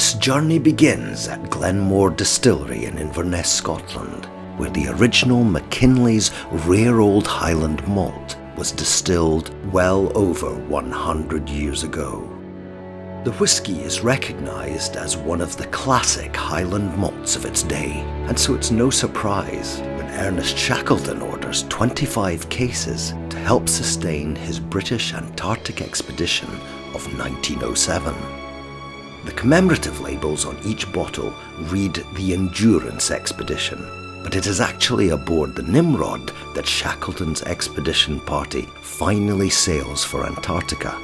This journey begins at Glenmore Distillery in Inverness, Scotland, where the original Mackinlay's rare old Highland malt was distilled well over 100 years ago. The whisky is recognised as one of the classic Highland malts of its day, and so it's no surprise when Ernest Shackleton orders 25 cases to help sustain his British Antarctic expedition of 1907. The commemorative labels on each bottle read the Endurance Expedition, but it is actually aboard the Nimrod that Shackleton's expedition party finally sails for Antarctica,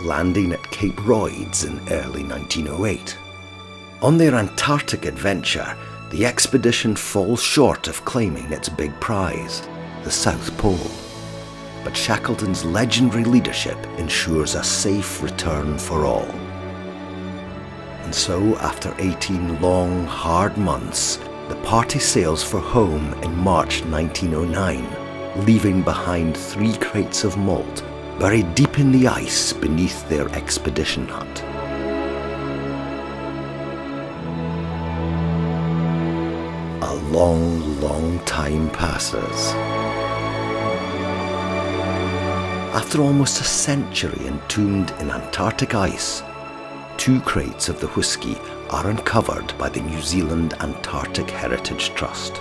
landing at Cape Royds in early 1908. On their Antarctic adventure, the expedition falls short of claiming its big prize, the South Pole. But Shackleton's legendary leadership ensures a safe return for all. And so, after 18 long, hard months, the party sails for home in March 1909, leaving behind 3 crates of malt buried deep in the ice beneath their expedition hut. A long, long time passes. After almost a century entombed in Antarctic ice, 2 crates of the whisky are uncovered by the New Zealand Antarctic Heritage Trust.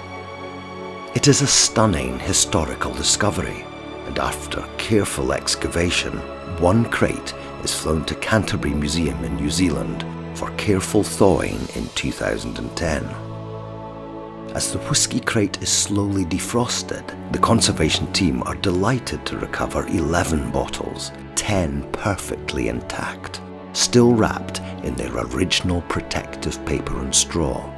It is a stunning historical discovery, and after careful excavation, 1 crate is flown to Canterbury Museum in New Zealand for careful thawing in 2010. As the whisky crate is slowly defrosted, the conservation team are delighted to recover 11 bottles, 10 perfectly intact, still wrapped in their original protective paper and straw.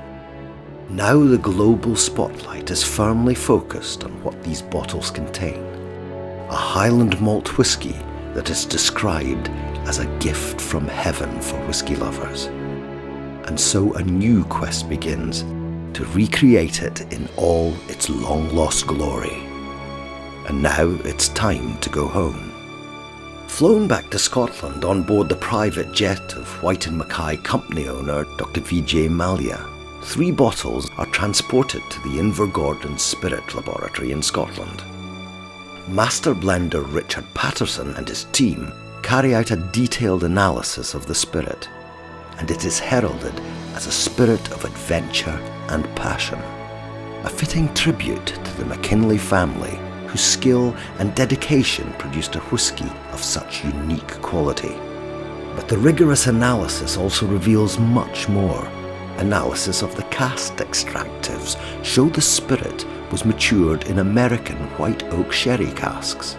Now the global spotlight is firmly focused on what these bottles contain. A Highland malt whisky that is described as a gift from heaven for whisky lovers. And so a new quest begins to recreate it in all its long-lost glory. And now it's time to go home. Flown back to Scotland on board the private jet of Whyte Mackay company owner Dr. Vijay Mallya, 3 bottles are transported to the Invergordon Spirit Laboratory in Scotland. Master blender Richards Paterson and his team carry out a detailed analysis of the spirit, and it is heralded as a spirit of adventure and passion. A fitting tribute to the Mackinlay family, whose skill and dedication produced a whisky of such unique quality. But the rigorous analysis also reveals much more. Analysis of the cask extractives show the spirit was matured in American white oak sherry casks,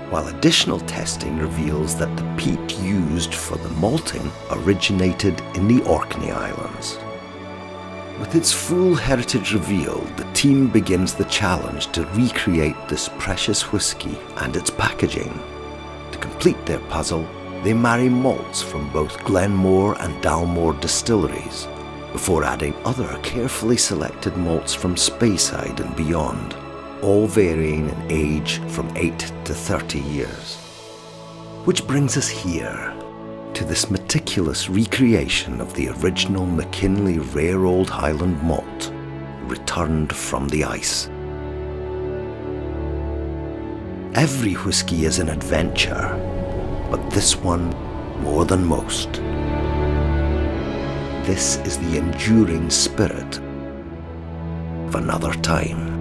while additional testing reveals that the peat used for the malting originated in the Orkney Islands. With its full heritage revealed, the team begins the challenge to recreate this precious whisky and its packaging. To complete their puzzle, they marry malts from both Glenmore and Dalmore distilleries, before adding other carefully selected malts from Speyside and beyond, all varying in age from 8 to 30 years. Which brings us here, to this meticulous recreation of the original Mackinlay rare old Highland malt, returned from the ice. Every whisky is an adventure, but this one more than most. This is the enduring spirit of another time.